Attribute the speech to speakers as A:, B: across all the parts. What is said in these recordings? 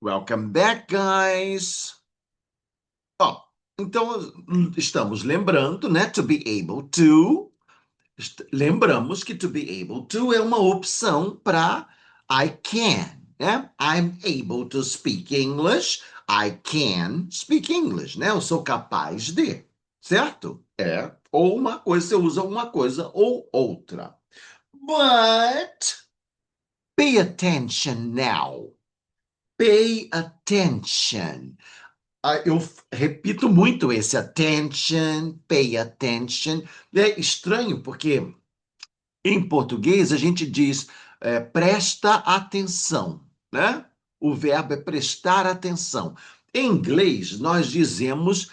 A: Welcome back, guys. Ó, então estamos lembrando, né? To be able to. Lembramos que to be able to é uma opção para I can, né? I'm able to speak English. I can speak English, né? Eu sou capaz de, certo? É. Ou uma coisa, você usa uma coisa ou outra. But pay attention now. Pay attention. Eu repito muito esse attention, pay attention. É estranho porque em português a gente diz presta atenção, né? O verbo é prestar atenção. Em inglês nós dizemos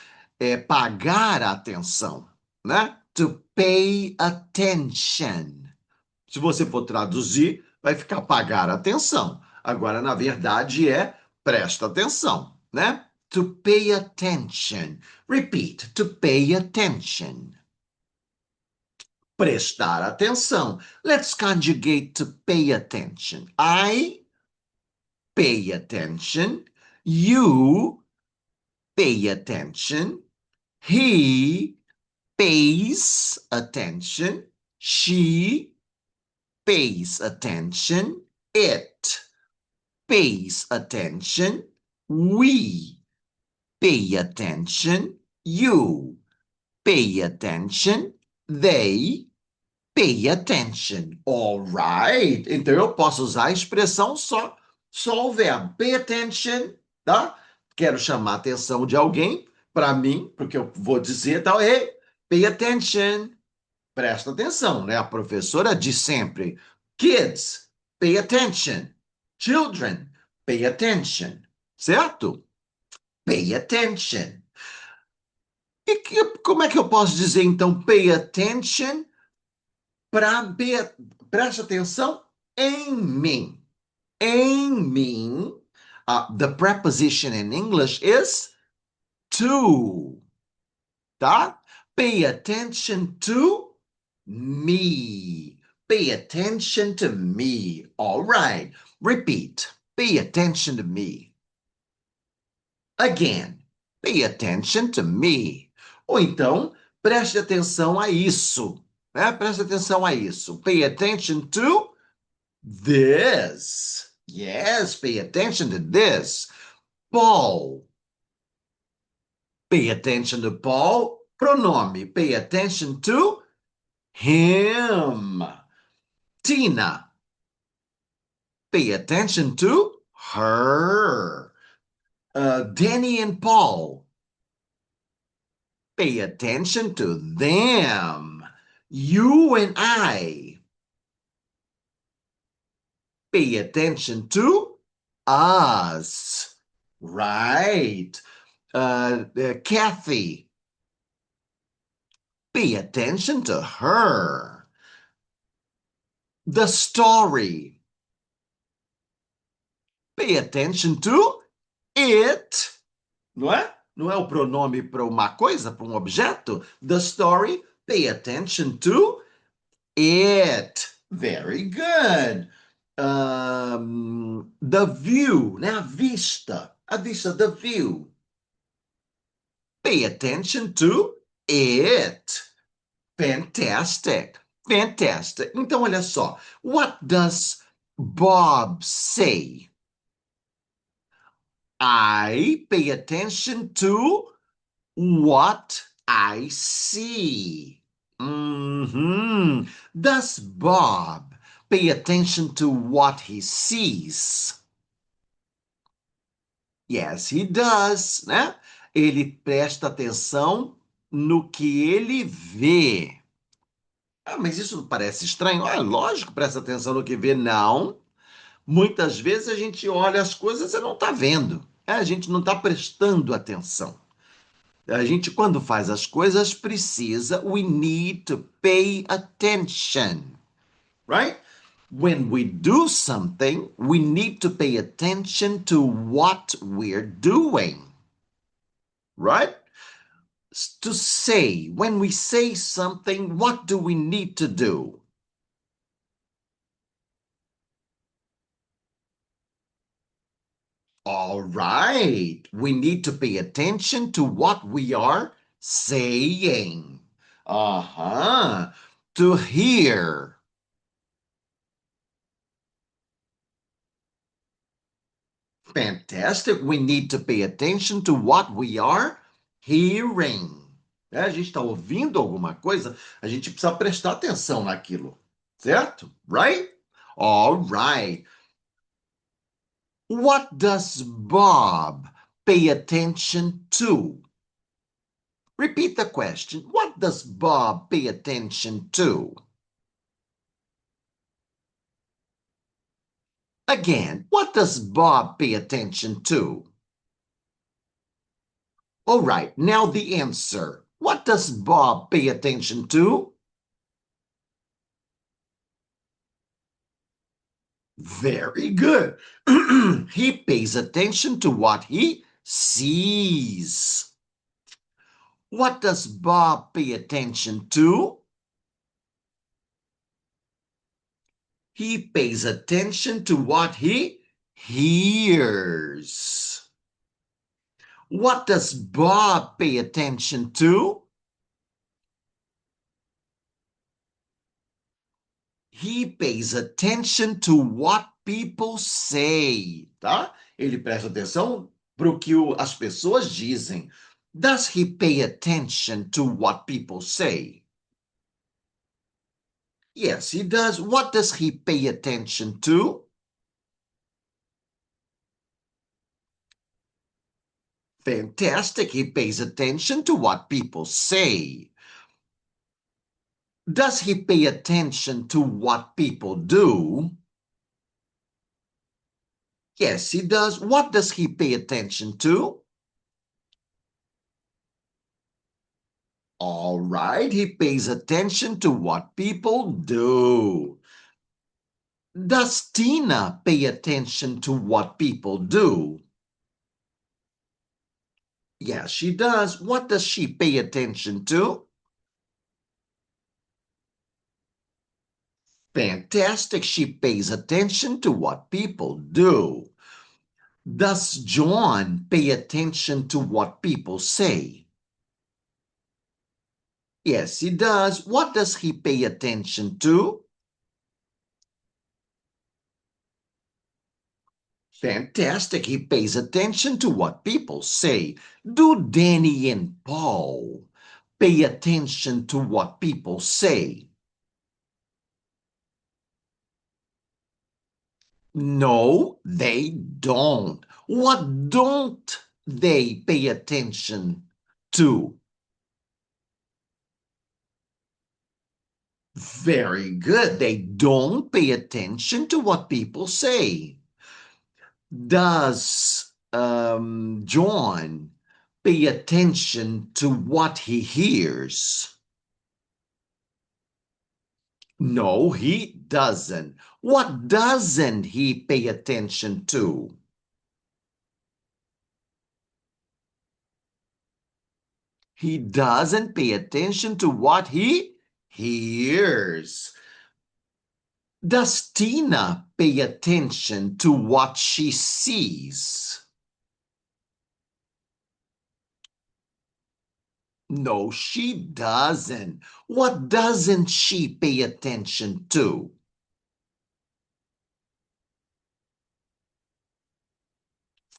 A: pagar atenção, né? To pay attention. Se você for traduzir, vai ficar pagar atenção. Agora, na verdade, é presta atenção, né? To pay attention. Repeat, to pay attention. Prestar atenção. Let's conjugate to pay attention. I pay attention. You pay attention. He pays attention. She pays attention. It pays attention. We pay attention. You pay attention. They pay attention. All right. Então eu posso usar a expressão só o verbo. Pay attention, tá? Quero chamar a atenção de alguém para mim, porque eu vou dizer tal, hey, pay attention. Presta atenção, né? A professora diz sempre: Kids, pay attention. Children, pay attention. Certo? Pay attention. Como é que eu posso dizer, então, pay attention para presta atenção em mim? Em mim, the preposition in English is to, tá? Pay attention to me. Pay attention to me. All right. Repeat. Pay attention to me. Again. Pay attention to me. Ou então, preste atenção a isso. Né? Preste atenção a isso. Pay attention to this. Yes, pay attention to this. Paul. Pay attention to Paul. Pronome. Pay attention to him. Tina. Pay attention to her. Danny and Paul. Pay attention to them. You and I. Pay attention to us. Right. Kathy. Pay attention to her. The story. Pay attention to it. Não é? Não é o pronome para uma coisa, para um objeto? The story, pay attention to it. Very good. The view, né? A vista. A vista, the view. Pay attention to it. Fantastic. Fantastic. Então, olha só. What does Bob say? I pay attention to what I see. Does Bob pay attention to what he sees? Yes, he does, né? Ele presta atenção no que ele vê. Ah, mas isso não parece estranho? Ah, lógico, presta atenção no que vê. Não. Muitas vezes a gente olha as coisas e não está vendo. A gente não está prestando atenção. A gente, quando faz as coisas, precisa, we need to pay attention, right? When we do something, we need to pay attention to what we're doing, right? To say, when we say something, what do we need to do? All right. We need to pay attention to what we are saying. Uh-huh. To hear. Fantastic. We need to pay attention to what we are hearing. A gente está ouvindo alguma coisa, a gente precisa prestar atenção naquilo, certo? Right? All right. What does Bob pay attention to? Repeat the question. What does Bob pay attention to? Again, what does Bob pay attention to? All right, now the answer. What does Bob pay attention to? Very good. He pays attention to what he sees. What does Bob pay attention to? He pays attention to what he hears. What does Bob pay attention to? He pays attention to what people say, tá? Ele presta atenção para o que as pessoas dizem. Does he pay attention to what people say? Yes, he does. What does he pay attention to? Fantastic. He pays attention to what people say. Does he pay attention to what people do? Yes, he does. What does he pay attention to? All right, he pays attention to what people do. Does Tina pay attention to what people do? Yes, she does. What does she pay attention to? Fantastic. She pays attention to what people do. Does John pay attention to what people say? Yes, he does. What does he pay attention to? Fantastic. He pays attention to what people say. Do Danny and Paul pay attention to what people say? No, they don't. What don't they pay attention to? Very good. They don't pay attention to what people say. Does John pay attention to what he hears? No, he doesn't. What doesn't he pay attention to? He doesn't pay attention to what he hears. Does Tina pay attention to what she sees? No, she doesn't. What doesn't she pay attention to?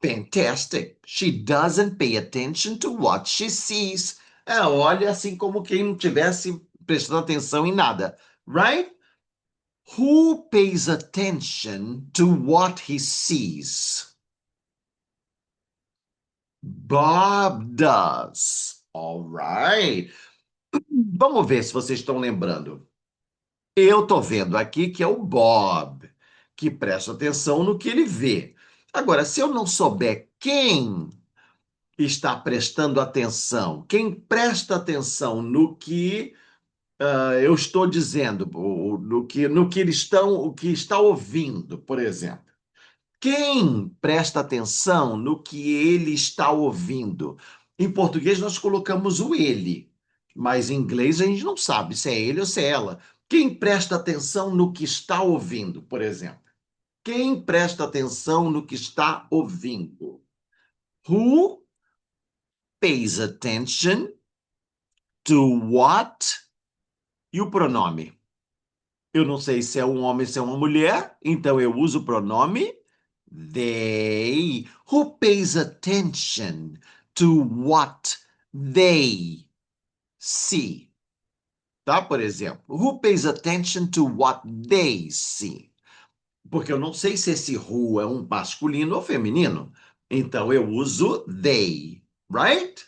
A: Fantastic. She doesn't pay attention to what she sees. Olha, assim como quem não tivesse prestando atenção em nada. Right? Who pays attention to what he sees? Bob does. All right. Vamos ver se vocês estão lembrando. Eu tô vendo aqui que é o Bob, que presta atenção no que ele vê. Agora, se eu não souber quem está prestando atenção, quem presta atenção no que eu estou dizendo, no que eles estão, o que está ouvindo, por exemplo. Quem presta atenção no que ele está ouvindo? Em português nós colocamos o ele, mas em inglês a gente não sabe se é ele ou se é ela. Quem presta atenção no que está ouvindo, por exemplo? Quem presta atenção no que está ouvindo? Who pays attention to what? E o pronome? Eu não sei se é um homem, se é uma mulher, então eu uso o pronome they. Who pays attention to what they see? Tá? Por exemplo, who pays attention to what they see? Porque eu não sei se esse who é um masculino ou feminino. Então eu uso they, right?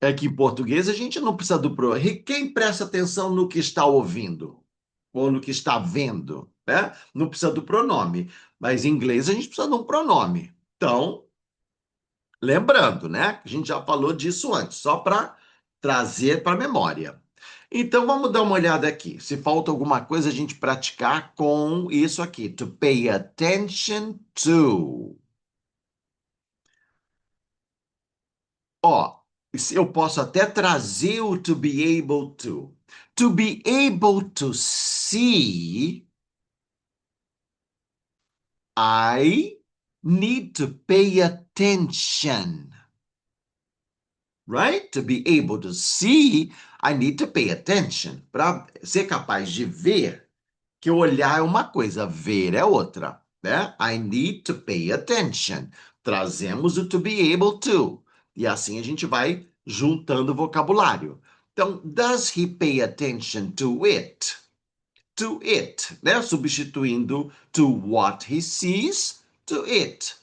A: É que em português a gente não precisa do pronome. Quem presta atenção no que está ouvindo? Ou no que está vendo, né? Não precisa do pronome. Mas em inglês a gente precisa de um pronome. Então, lembrando, né? A gente já falou disso antes, só para trazer para a memória. Então, vamos dar uma olhada aqui. Se falta alguma coisa a gente praticar com isso aqui. To pay attention to. Ó, eu posso até trazer o to be able to. To be able to see, I need to pay attention. Right? To be able to see, I need to pay attention. Para ser capaz de ver, que olhar é uma coisa, ver é outra, né? I need to pay attention. Trazemos o to be able to. E assim a gente vai juntando vocabulário. Então, does he pay attention to it? To it, né? Substituindo to what he sees, to it.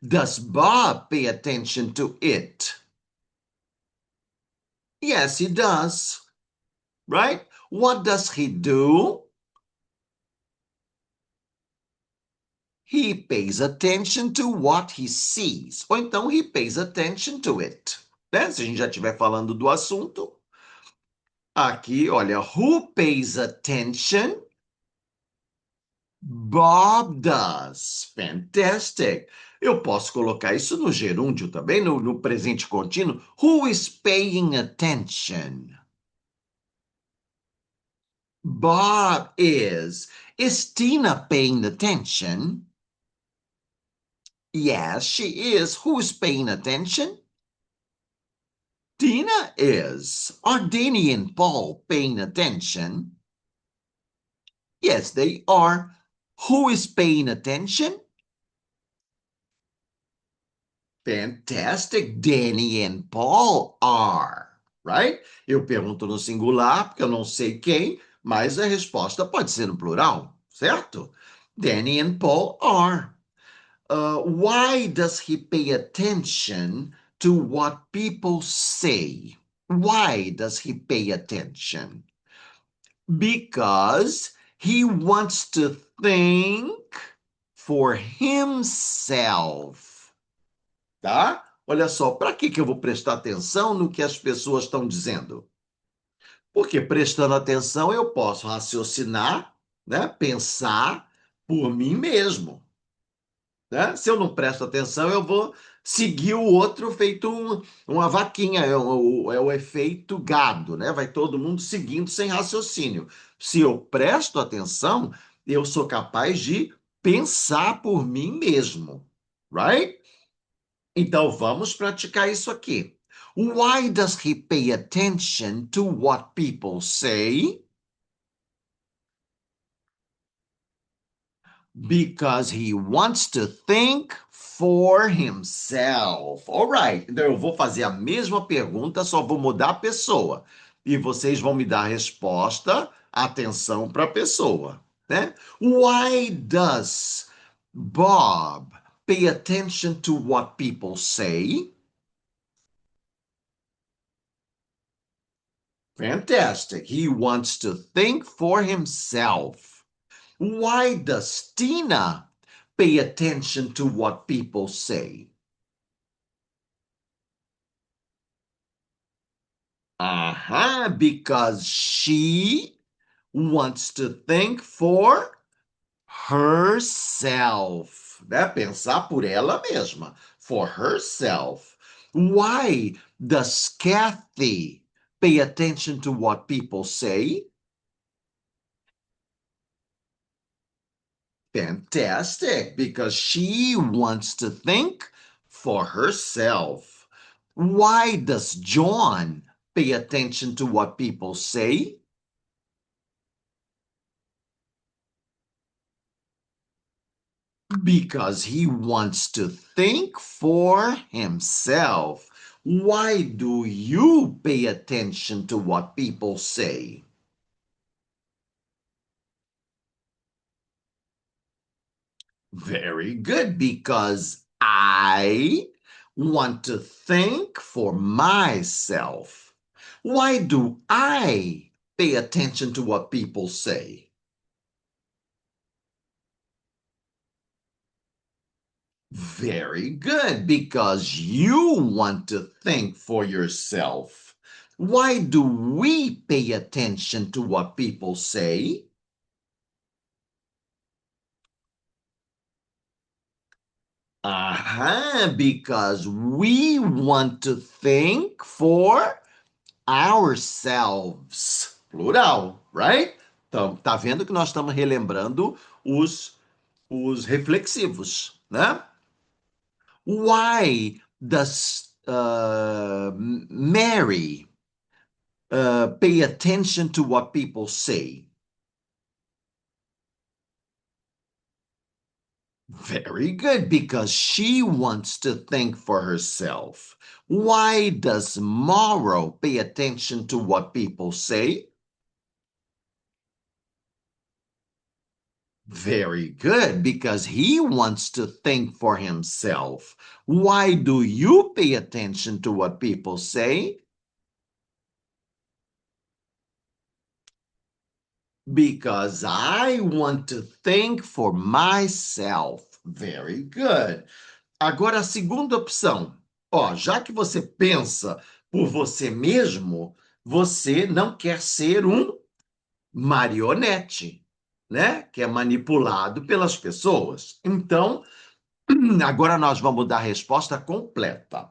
A: Does Bob pay attention to it? Yes, he does. Right? What does he do? He pays attention to what he sees. Ou então, he pays attention to it. Né? Se a gente já estiver falando do assunto, aqui, olha, who pays attention? Bob does. Fantastic. Eu posso colocar isso no gerúndio também, no presente contínuo. Who is paying attention? Bob is. Is Tina paying attention? Yes, she is. Who's paying attention? Tina is. Are Danny and Paul paying attention? Yes, they are. Who is paying attention? Fantastic. Danny and Paul are. Right? Eu pergunto no singular, porque eu não sei quem, mas a resposta pode ser no plural, certo? Danny and Paul are. Why does he pay attention to what people say? Why does he pay attention? Because he wants to think for himself. Tá? Olha só, para que eu vou prestar atenção no que as pessoas estão dizendo? Porque prestando atenção eu posso raciocinar, né? Pensar por mim mesmo. Né? Se eu não presto atenção, eu vou seguir o outro feito uma vaquinha, é o efeito gado, né? Vai todo mundo seguindo sem raciocínio. Se eu presto atenção, eu sou capaz de pensar por mim mesmo, right? Então vamos praticar isso aqui. Why does he pay attention to what people say? Because he wants to think for himself. All right. Então eu vou fazer a mesma pergunta, só vou mudar a pessoa. E vocês vão me dar a resposta, atenção para a pessoa, né? Why does Bob pay attention to what people say? Fantastic. He wants to think for himself. Why does Tina pay attention to what people say? Because she wants to think for herself. Né? Pensar por ela mesma. For herself. Why does Kathy pay attention to what people say? Fantastic, because she wants to think for herself. Why does John pay attention to what people say? Because he wants to think for himself. Why do you pay attention to what people say? Very good, because I want to think for myself. Why do I pay attention to what people say? Very good, because you want to think for yourself. Why do we pay attention to what people say? Because we want to think for ourselves. Plural, right? Então, tá vendo que nós estamos relembrando os reflexivos, né? Why does Mary pay attention to what people say? Very good, because she wants to think for herself. Why does Morrow pay attention to what people say? Very good, because he wants to think for himself. Why do you pay attention to what people say? Because I want to think for myself. Very good. Agora, a segunda opção. Ó, já que você pensa por você mesmo, você não quer ser um marionete, né? Que é manipulado pelas pessoas. Então, agora nós vamos dar a resposta completa.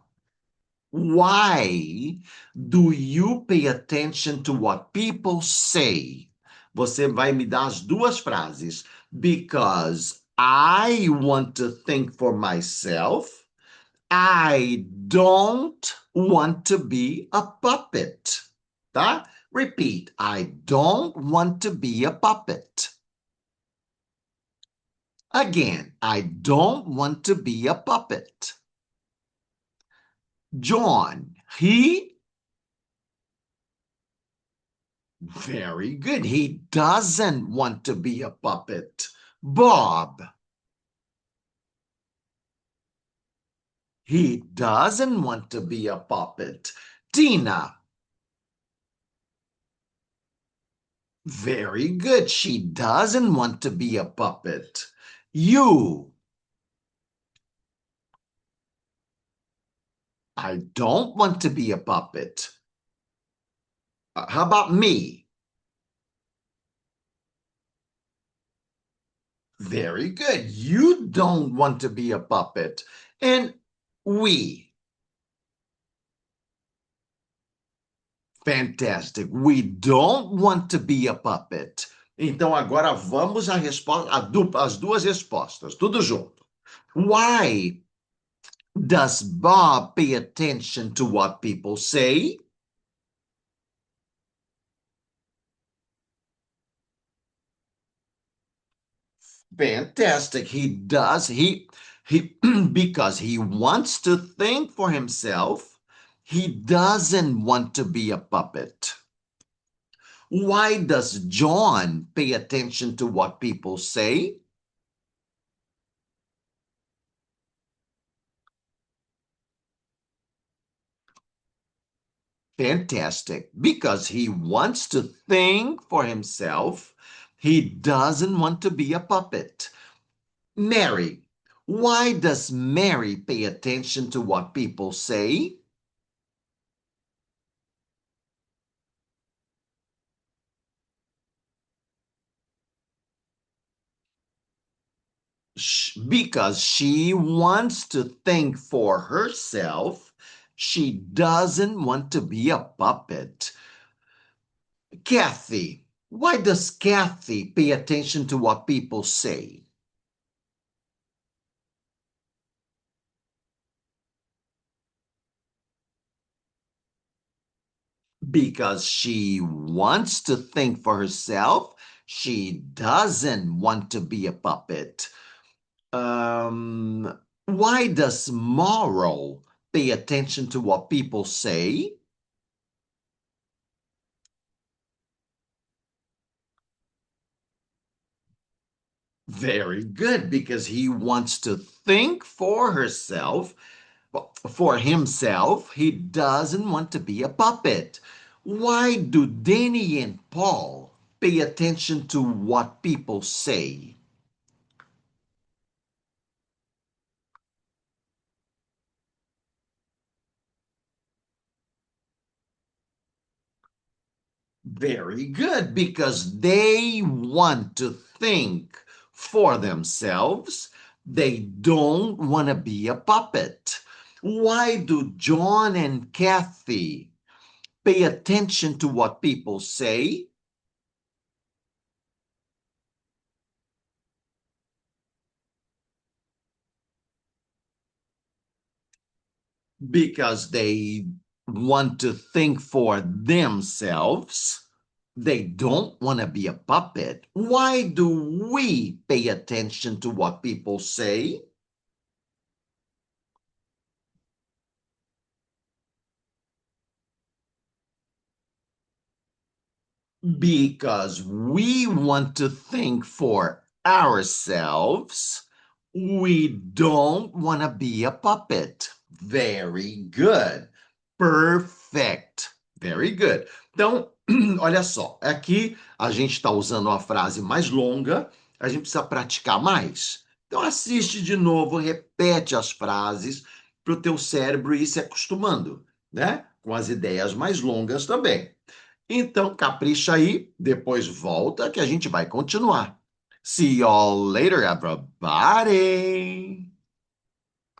A: Why do you pay attention to what people say? Você vai me dar as duas frases. Because I want to think for myself. I don't want to be a puppet. Tá? Repeat. I don't want to be a puppet. Again, I don't want to be a puppet. John, he very good. He doesn't want to be a puppet. Bob, he doesn't want to be a puppet. Tina, very good. She doesn't want to be a puppet. You, I don't want to be a puppet. How about me? Very good. You don't want to be a puppet. And we. Fantastic. We don't want to be a puppet. Então agora vamos à resposta, as duas respostas, tudo junto. Why does Bob pay attention to what people say? Fantastic. He does. He because he wants to think for himself. He doesn't want to be a puppet. Why does John pay attention to what people say? Fantastic. Because he wants to think for himself. He doesn't want to be a puppet. Mary. Why does Mary pay attention to what people say? Because she wants to think for herself. She doesn't want to be a puppet. Kathy. Why does Kathy pay attention to what people say? Because she wants to think for herself. She doesn't want to be a puppet. Why does Morrow pay attention to what people say? Very good, because he wants to think for herself, well, for himself. He doesn't want to be a puppet. Why do Danny and Paul pay attention to what people say? Very good, because they want to think for themselves. They don't want to be a puppet. Why do John and Kathy pay attention to what people say? Because they want to think for themselves. They don't want to be a puppet. Why do we pay attention to what people say? Because we want to think for ourselves. We don't want to be a puppet. Very good. Perfect. Very good. Então, olha só, aqui a gente está usando uma frase mais longa, a gente precisa praticar mais. Então, assiste de novo, repete as frases para o teu cérebro ir se acostumando, né? Com as ideias mais longas também. Então, capricha aí, depois volta que a gente vai continuar. See y'all later, everybody!